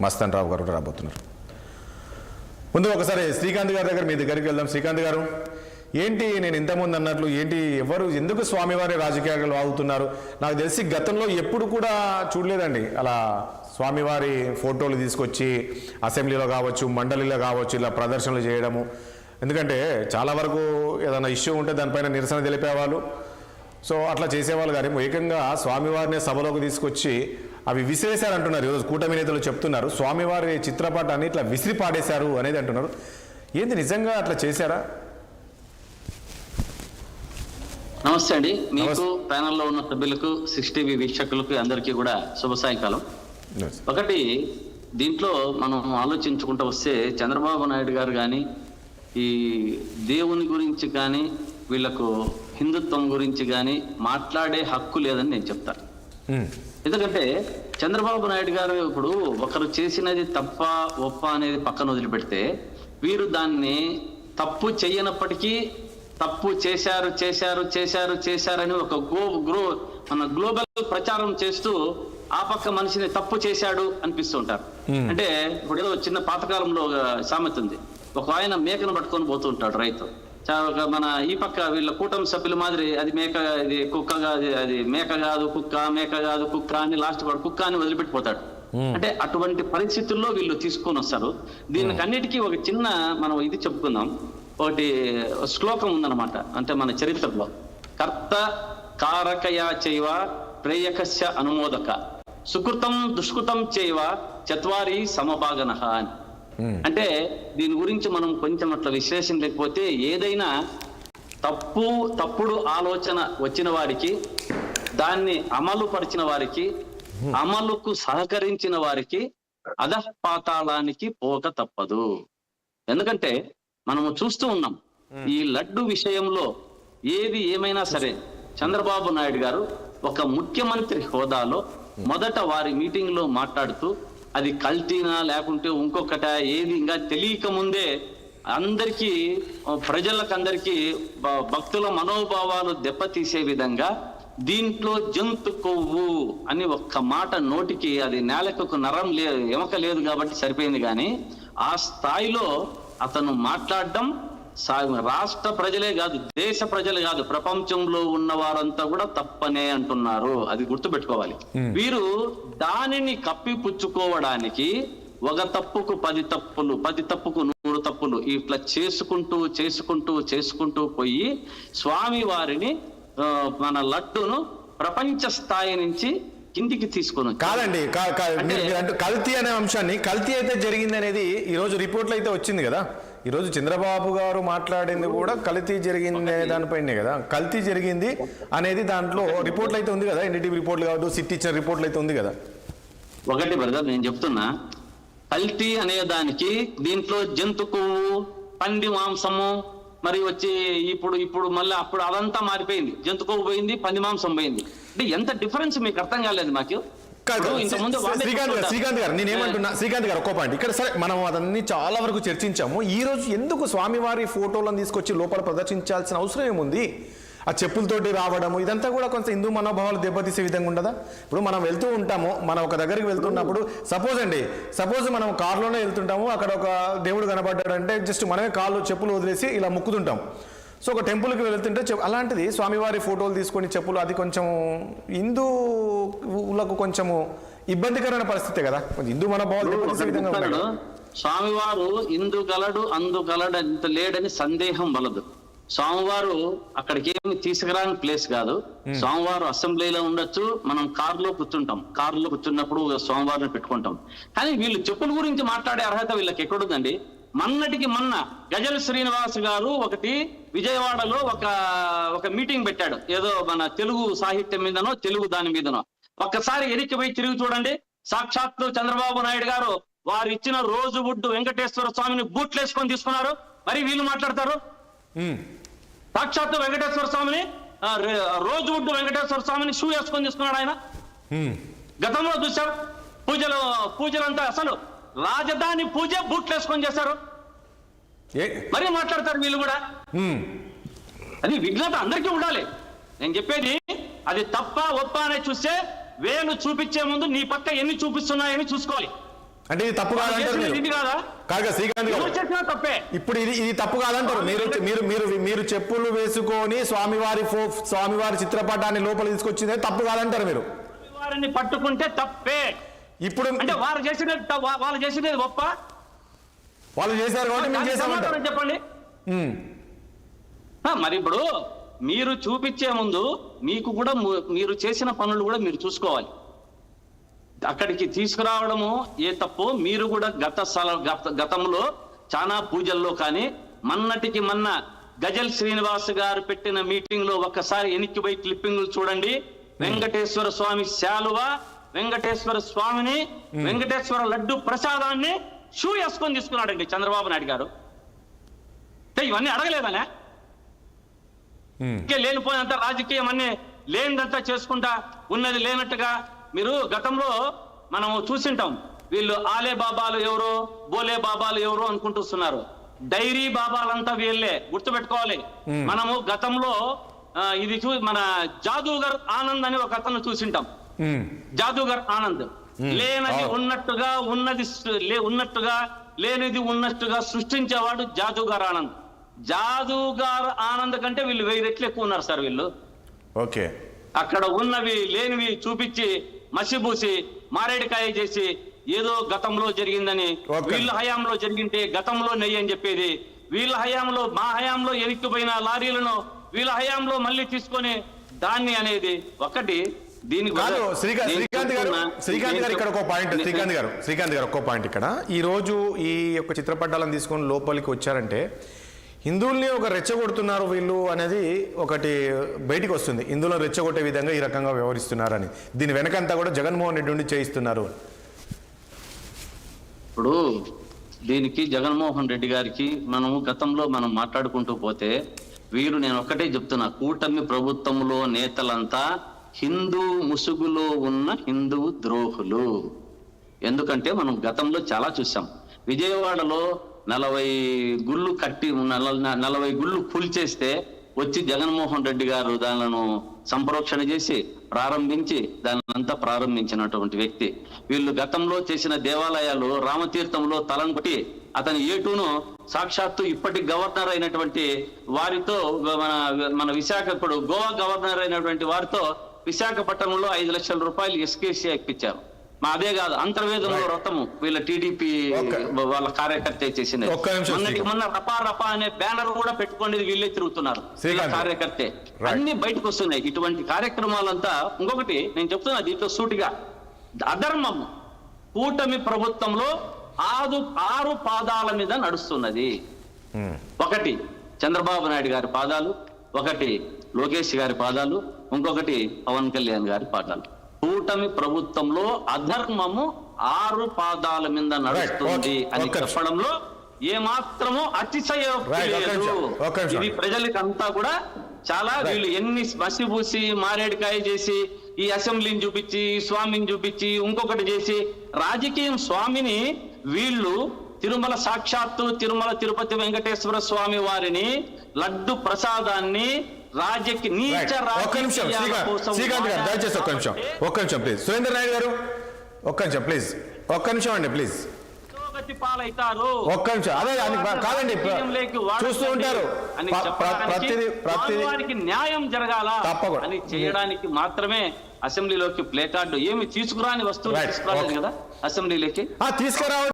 మస్తాన్ రావు గారు రాబోతున్నారు. ముందు ఒకసారి శ్రీకాంత్ గారి దగ్గర మీ దగ్గరికి వెళ్దాం. శ్రీకాంత్ గారు, ఏంటి నేను ఇంతకుముందు అన్నట్లు ఏంటి ఎవరు ఎందుకు స్వామివారి రాజకీయాలు వాగుతున్నారు? నాకు తెలిసి గతంలో ఎప్పుడు కూడా చూడలేదండి అలా స్వామివారి ఫోటోలు తీసుకొచ్చి అసెంబ్లీలో కావచ్చు, మండలిలో కావచ్చు ఇలా ప్రదర్శనలు చేయడము. ఎందుకంటే చాలా వరకు ఏదైనా ఇష్యూ ఉంటే దానిపైన నిరసన తెలిపేవాళ్ళు, సో అట్లా చేసేవాళ్ళు. కానీ ఏకంగా స్వామివారిని సభలోకి తీసుకొచ్చి అవి విసిరేశారంటున్నారు. ఈరోజు కూటమి నేతలు చెప్తున్నారు స్వామివారి చిత్రపటాన్ని ఇట్లా విసిరి పాడేశారు అనేది అంటున్నారు. ఏంది నిజంగా అట్లా చేశారా? నమస్తే అండి. మీకు ప్యానెల్లో ఉన్న సభ్యులకు, 60 వీక్షకులకు అందరికీ కూడా శుభ సాయంకాలం. ఒకటి దీంట్లో మనం ఆలోచించుకుంటూ వస్తే చంద్రబాబు నాయుడు గారు కానీ ఈ దేవుని గురించి కానీ వీళ్లకు హిందుత్వం గురించి కానీ మాట్లాడే హక్కు లేదని నేను చెప్తాను. ఎందుకంటే చంద్రబాబు నాయుడు గారు ఇప్పుడు ఒకరు చేసినది తప్ప ఒప్ప అనేది పక్కన వదిలిపెడితే వీరు దాన్ని తప్పు చేయనప్పటికీ తప్పు చేశారు చేశారు చేశారు చేశారని ఒక మన గ్లోబల్ ప్రచారం చేస్తూ ఆ పక్క మనిషిని తప్పు చేశాడు అనిపిస్తూ ఉంటారు. అంటే ఇప్పుడు ఏదో చిన్న పాతకాలంలో సామెత ఉంది, ఒక ఆయన మేకను పట్టుకొని పోతూ ఉంటాడు రైతు. మన ఈ పక్క వీళ్ళ కూటమి సభ్యుల మాదిరి అది మేక, ఇది కుక్క కాదు, అది మేక కాదు కుక్క, మేక కాదు కుక్క అని లాస్ట్ వాడు కుక్క అని వదిలిపెట్టిపోతాడు. అంటే అటువంటి పరిస్థితుల్లో వీళ్ళు తీసుకొని వస్తారు. దీనికి అన్నిటికీ ఒక చిన్న మనం ఇది చెప్పుకుందాం. ఒకటి శ్లోకం ఉందన్నమాట, అంటే మన చరిత్రలో కర్త కారకయా చైవ ప్రేయకస్య అనుమోదక సుకృతం దుష్కృతం చైవ చత్వారి సమభాగన అని. అంటే దీని గురించి మనం కొంచెం అట్లా విశ్లేషణ లేకపోతే ఏదైనా తప్పుడు ఆలోచన వచ్చిన వారికి, దాన్ని అమలు పరిచిన వారికి, అమలుకు సహకరించిన వారికి అధపాతాళానికి పోక తప్పదు. ఎందుకంటే మనము చూస్తూ ఉన్నాం ఈ లడ్డు విషయంలో ఏది ఏమైనా సరే చంద్రబాబు నాయుడు గారు ఒక ముఖ్యమంత్రి హోదాలో మొదట వారి మీటింగ్ లో మాట్లాడుతూ అది కల్తీనా లేకుంటే ఇంకొకట ఏది ఇంకా తెలియక ముందే అందరికీ ప్రజలకందరికీ భక్తుల మనోభావాలు దెబ్బతీసే విధంగా దీంట్లో జంతు కొవ్వు అని ఒక్క మాట నోటికి, అది నేలకు నరం ఎమక లేదు కాబట్టి సరిపోయింది. కానీ ఆ స్థాయిలో అతను మాట్లాడడం రాష్ట్ర ప్రజలే కాదు, దేశ ప్రజలే కాదు, ప్రపంచంలో ఉన్న వారంతా కూడా తప్పనే అంటున్నారు. అది గుర్తుపెట్టుకోవాలి. వీరు దానిని కప్పిపుచ్చుకోవడానికి ఒక తప్పుకు 10 తప్పులు, 10 తప్పుకు 100 తప్పులు ఇట్లా చేసుకుంటూ చేసుకుంటూ చేసుకుంటూ పోయి స్వామి వారిని మన లడ్డును ప్రపంచ స్థాయి నుంచి కిందికి తీసుకుని కాదండి. కల్తీ అనే అంశాన్ని, కల్తీ అయితే జరిగింది అనేది ఈరోజు రిపోర్ట్లు అయితే వచ్చింది కదా. ఈరోజు చంద్రబాబు గారు మాట్లాడింది కూడా కల్తీ జరిగింది దానిపైనే కదా. కల్తీ జరిగింది అనేది దాంట్లో రిపోర్ట్లు అయితే ఉంది కదా, ఎన్డీటీవీ రిపోర్ట్లు కాదు, సిటీ ఇచ్చిన రిపోర్ట్లు అయితే ఉంది కదా. ఒకటి బ్రదర్, నేను చెప్తున్నా, కల్తీ అనే దానికి దీంట్లో జంతు కొవ్వు, పంది మాంసము, మరి వచ్చి ఇప్పుడు మళ్ళీ అప్పుడు అదంతా మారిపోయింది. జంతు కొవ్వు పోయింది, పంది మాంసం పోయింది. అంటే ఎంత డిఫరెన్స్ మీకు అర్థం కాలేదు మాకు. శ్రీకాంత్ గారు నేనేమంటున్నా, శ్రీకాంత్ గారు ఒక్కో పాయింట్ ఇక్కడ. సరే, మనం అదన్నీ చాలా వరకు చర్చించాము. ఈ రోజు ఎందుకు స్వామివారి ఫోటోలను తీసుకొచ్చి లోపల ప్రదర్శించాల్సిన అవసరం ఏముంది? ఆ చెప్పులతోటి రావడము ఇదంతా కూడా కొంచెం హిందూ మనోభావాలు దెబ్బతీసే విధంగా ఉండదా? ఇప్పుడు మనం వెళ్తూ ఉంటాము, మనం ఒక దగ్గరికి వెళ్తున్నప్పుడు సపోజ్ మనం కారులోనే వెళ్తుంటాము, అక్కడ ఒక దేవుడు కనబడ్డాడంటే జస్ట్ మనమే కాళ్ళు చెప్పులు వదిలేసి ఇలా ముక్కుతుంటాం. సో ఒక టెంపుల్కి వెళ్తుంటే అలాంటిది స్వామివారి ఫోటోలు తీసుకొని చెప్పులు, అది కొంచెం హిందువులకు కొంచెము ఇబ్బందికరమైన పరిస్థితే కదా. హిందూ మనోభావాలు స్వామివారు ఇందు గలడు అందు గలడు అంత లేడని సందేహం వలదు. స్వామివారు అక్కడికి ఏమి తీసుకురాని ప్లేస్ కాదు. స్వామివారు అసెంబ్లీలో ఉండొచ్చు, మనం కారులో కూర్చున్నప్పుడు స్వామివారిని పెట్టుకుంటాం. కానీ వీళ్ళు చెప్పుల గురించి మాట్లాడే అర్హత వీళ్ళకి ఎక్కడుందండి? మొన్నటికి మొన్న గజల్ శ్రీనివాస్ గారు ఒకటి విజయవాడలో ఒక మీటింగ్ పెట్టాడు, ఏదో మన తెలుగు సాహిత్యం మీదనో తెలుగు దాని మీదనో. ఒక్కసారి ఎనికి పోయి తిరిగి చూడండి, సాక్షాత్తు చంద్రబాబు నాయుడు గారు వారు ఇచ్చిన రోజువుడ్ వెంకటేశ్వర స్వామిని బూట్లు వేసుకొని తీసుకున్నారు. మరి వీళ్ళు మాట్లాడతారు, సాక్షాత్తు వెంకటేశ్వర స్వామిని రోజువుడ్ వెంకటేశ్వర స్వామిని షూ వేసుకొని తీసుకున్నాడు ఆయన. గతంలో చూసాం పూజలంతా అసలు రాజధాని పూజ బూట్లు వేసుకొని చేశారు. మరి మాట్లాడతారు వీళ్ళు కూడా. అది విఘ్నత అందరికీ ఉండాలి. నేను చెప్పేది అది తప్ప ఒప్ప అనేది చూస్తే వేలు చూపించే ముందు నీ పక్క ఎన్ని చూపిస్తున్నాయని చూసుకోవాలి. అంటే ఇది తప్పు కాదంటారు మీరు? ఇది కాదా? కాగా శ్రీకాంత్ గారు, ఎవరు చేసినా తప్పే. ఇప్పుడు ఇది తప్పు కాదంటారు మీరు? మీరు మీరు మీరు చెప్పులు వేసుకొని స్వామివారి చిత్రపటాన్ని లోపల తీసుకొచ్చిందే తప్పు కాదంటారు మీరు? వారిని పట్టుకుంటే తప్పే. ఇప్పుడు అంటే వాళ్ళు చేసినది గొప్ప. వాళ్ళు చేశారు కాబట్టి మేము చేసామంటారు. చెప్పండి. మరి ఇప్పుడు మీరు చూపించే ముందు మీకు కూడా మీరు చేసిన పనులు కూడా మీరు చూసుకోవాలి. అక్కడికి తీసుకురావడము ఏ తప్పు. మీరు కూడా గతంలో చాలా పూజల్లో కానీ మొన్నటికి మొన్న గజల్ శ్రీనివాస్ గారు పెట్టిన మీటింగ్ లో ఒక్కసారి ఎనిక్కి పోయి క్లిప్పింగ్లు చూడండి. వెంకటేశ్వర స్వామి శాలువ, వెంకటేశ్వర స్వామిని, వెంకటేశ్వర లడ్డు ప్రసాదాన్ని షూ వేసుకొని తీసుకున్నాడండి చంద్రబాబు నాయుడు గారు. ఇవన్నీ అడగలేదనే? లేనిపోయినంత రాజకీయం అన్ని లేనిదంతా చేసుకుంటా ఉన్నది లేనట్టుగా మీరు గతంలో మనం చూసింటాం. వీళ్ళు ఆలే బాబాలు ఎవరో బోలే బాబాలు ఎవరో అనుకుంటున్నారు. డైరీ బాబాలంతా వీళ్ళే, గుర్తుపెట్టుకోవాలి. మనము గతంలో ఇది మన జాదూగర్ ఆనంద్ అని ఒక అతను చూసింటాం. జాదూగర్ ఆనంద్ లేనది ఉన్నట్టుగా, ఉన్నట్టుగా లేనిది ఉన్నట్టుగా సృష్టించేవాడు జాదూగర్ ఆనంద్. జాదూగర్ ఆనంద్ కంటే వీళ్ళు 1000 రెట్లు ఎక్కువ ఉన్నారు సార్ వీళ్ళు. ఓకే, అక్కడ ఉన్నవి లేనివి చూపించి మసిబూసి మారేడికాయ చేసి ఏదో గతంలో జరిగిందని, వీళ్ళ హయాంలో జరిగింటే గతంలో నెయ్యి అని చెప్పేది, వీళ్ళ హయాంలో మా హయాంలో ఎనిక్కిపోయిన లారీలను వీళ్ళ హయాంలో మళ్ళీ తీసుకొని దాన్ని అనేది ఒకటి. దీనికి శ్రీకాంత్ గారు ఇక్కడ ఒక పాయింట్, శ్రీకాంత్ గారు ఒక్కో పాయింట్. ఇక్కడ ఈ రోజు ఈ యొక్క చిత్రపటాలను తీసుకొని లోపలికి వచ్చారంటే హిందువుల్ని ఒక రెచ్చగొడుతున్నారు వీళ్ళు అనేది ఒకటి బయటికి వస్తుంది. హిందువులను రెచ్చగొట్టే విధంగా ఈ రకంగా వ్యవహరిస్తున్నారని, దీని వెనకంతా కూడా జగన్మోహన్ రెడ్డి నుండి చేయిస్తున్నారు. ఇప్పుడు దీనికి జగన్మోహన్ రెడ్డి గారికి మనము గతంలో మనం మాట్లాడుకుంటూ పోతే వీరు, నేను ఒక్కటే చెప్తున్నా, కూటమి ప్రభుత్వంలో నేతలంతా హిందూ ముసుగులో ఉన్న హిందూ ద్రోహులు. ఎందుకంటే మనం గతంలో చాలా చూసాం. విజయవాడలో 40 గుళ్ళు కట్టి 40 గుళ్ళు కూల్చేస్తే వచ్చి జగన్మోహన్ రెడ్డి గారు దానిలను సంప్రోక్షణ చేసి ప్రారంభించి దానంతా ప్రారంభించినటువంటి వ్యక్తి. వీళ్ళు గతంలో చేసిన దేవాలయాలు రామతీర్థంలో తలంకొట్టి అతని ఏటూను సాక్షాత్తు ఇప్పటి గవర్నర్ అయినటువంటి వారితో మన విశాఖ, ఇప్పుడు గోవా గవర్నర్ అయినటువంటి వారితో విశాఖపట్నంలో 5 లక్షల రూపాయలు ఎస్కేసీ ఇప్పించారు. అదే కాదు, అంతర్వేదంలో రథము వీళ్ళ టీడీపీ వాళ్ళ కార్యకర్త చేసింది. మొన్న రపా అనే బ్యానర్ కూడా పెట్టుకునేది వీళ్ళే తిరుగుతున్నారు కార్యకర్తే. అన్ని బయటకు వస్తున్నాయి ఇటువంటి కార్యక్రమాలంతా. ఇంకొకటి నేను చెప్తున్నా దీంట్లో సూటిగా, అధర్మం కూటమి ప్రభుత్వంలో 6 పాదాల మీద నడుస్తున్నది. ఒకటి చంద్రబాబు నాయుడు గారి పాదాలు, ఒకటి లోకేష్ గారి పాదాలు, ఇంకొకటి పవన్ కళ్యాణ్ గారి పాదాలు. కూటమి ప్రభుత్వంలో అధర్మము 6 పాదాల మీద నడుస్తుంది అని చెప్పడంలో ఏమాత్రము అతిశయోక్తి లేదు. ఇది ప్రజలకంతా కూడా చాలా, వీళ్ళు ఎన్ని మసిబూసి మారేడికాయ చేసి ఈ అసెంబ్లీని చూపించి, స్వామిని చూపించి, ఇంకొకటి చేసి రాజకీయం. స్వామిని వీళ్ళు తిరుమల సాక్షాత్తు తిరుమల తిరుపతి వెంకటేశ్వర స్వామి వారిని లడ్డు ప్రసాదాన్ని ఒక్క నిమిషం ప్లీజ్. సురేందర్ నాయుడు గారు ఒక్క నిమిషం అండి ప్లీజ్. ఒక్క నిమిషం. అదే కాదండి, చూస్తూ ఉంటారు ప్రతిదీ న్యాయం జరగాల అని చేయడానికి మాత్రమే అసెంబ్లీలోకి ప్లే కార్డు ఏమి తీసుకురాని వస్తువులు తీసుకురాలేదు కదా అసెంబ్లీలోకి. తీసుకురావాలి.